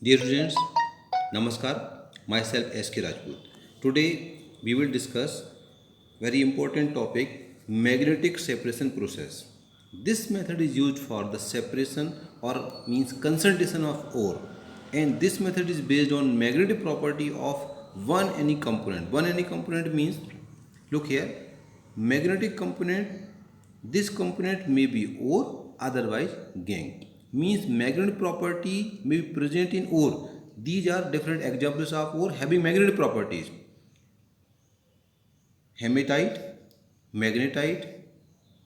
Dear students, Namaskar. Myself S.K. Rajput. Today we will discuss very important topic magnetic separation process. This method is used for the separation or means concentration of ore, and this method is based on magnetic property of one any component. One any component means, look here, magnetic component. This component may be ore, otherwise gangue. Means magnetic property may be present in ore. These are different examples of ore having magnetic properties: hematite, magnetite,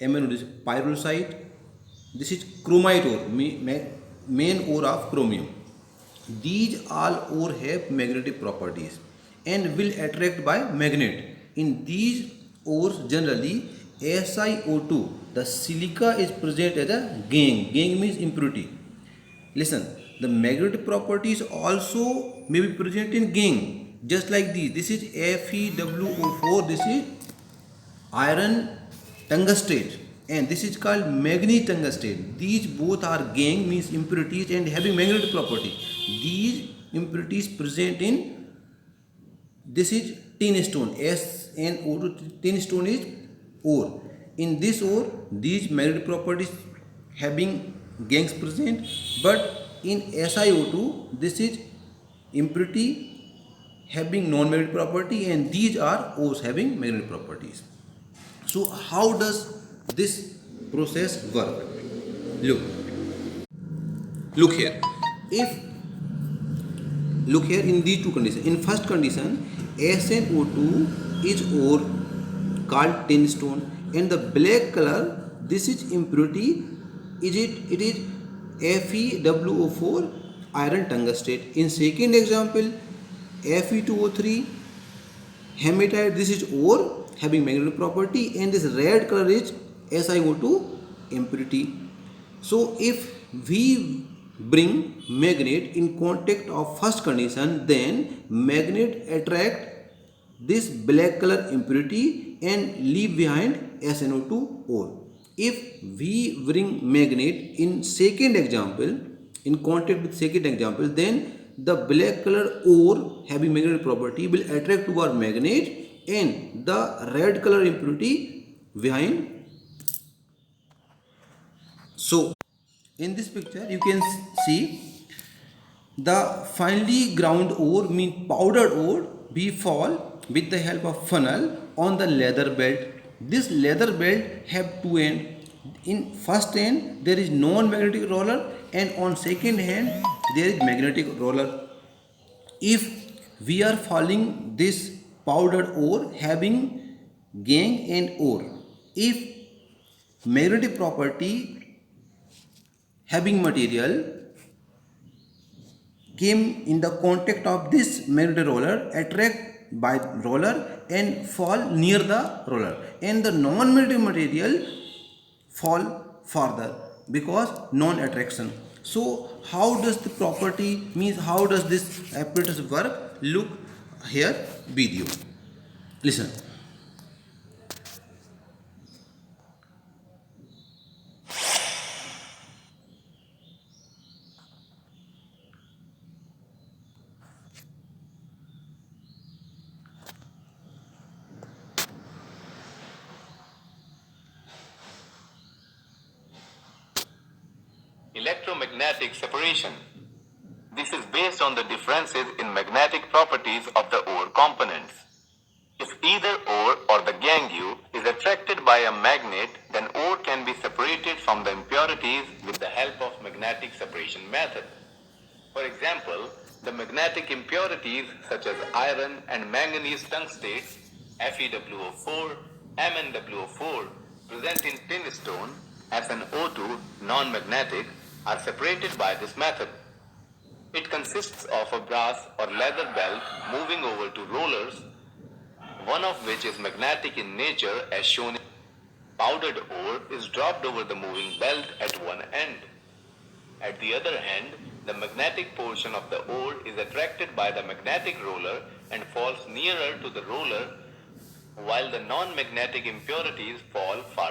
this is pyrolusite. This is chromite ore, main ore of chromium. These all ore have magnetic properties and will attract by magnet. In these ores generally SiO2, the silica is present as a gangue. Gangue means impurity. Listen, the magnetic properties also may be present in gangue, just like these. This is FeWO4. This is iron tungstate, and this is called manganese tungstate. These both are gangue means impurities and having magnetic property. These impurities present in, this is tin stone, SnO2. Tin stone is ore. In this ore, these magnetic properties having gangues present, but in SiO2 this is impurity having non-magnetic property, and these are ores having magnetic properties. So how does this process work? Look, look here. If look here in these two conditions. In first condition, SnO2 is ore called tin stone, and the black color, this is impurity. It is FeWO4 iron tungstate. In second example, Fe2O3 hematite. This is ore having magnetic property, and this red color is SiO2 impurity. So if we bring magnet in contact of first condition, then magnet attract this black color impurity and leave behind SnO2 ore. If we bring magnet in second example, in contact with second example, then the black color ore having magnetic property will attract to our magnet, and the red color impurity behind. So in this picture you can see the finely ground ore mean powdered ore be fall with the help of funnel on the leather belt. This leather belt have two end. In first end there is non-magnetic roller, and on second hand there is magnetic roller. If we are following this powdered ore having gangue and ore, if magnetic property having material came in the contact of this magnetic roller, attract by roller and fall near the roller, and the non-magnetic material fall further because non-attraction. So how does the property means, how does this apparatus work? Look here video, listen. Electromagnetic separation. This is based on the differences in magnetic properties of the ore components. If either ore or the gangue is attracted by a magnet, then ore can be separated from the impurities with the help of magnetic separation method. For example, the magnetic impurities such as iron and manganese tungstates, FeWO4, MnWO4, present in tin stone, SnO2, non-magnetic, are separated by this method. It consists of a brass or leather belt moving over two rollers, one of which is magnetic in nature as shown in powdered ore is dropped over the moving belt at one end. At the other hand, the magnetic portion of the ore is attracted by the magnetic roller and falls nearer to the roller, while the non-magnetic impurities fall farther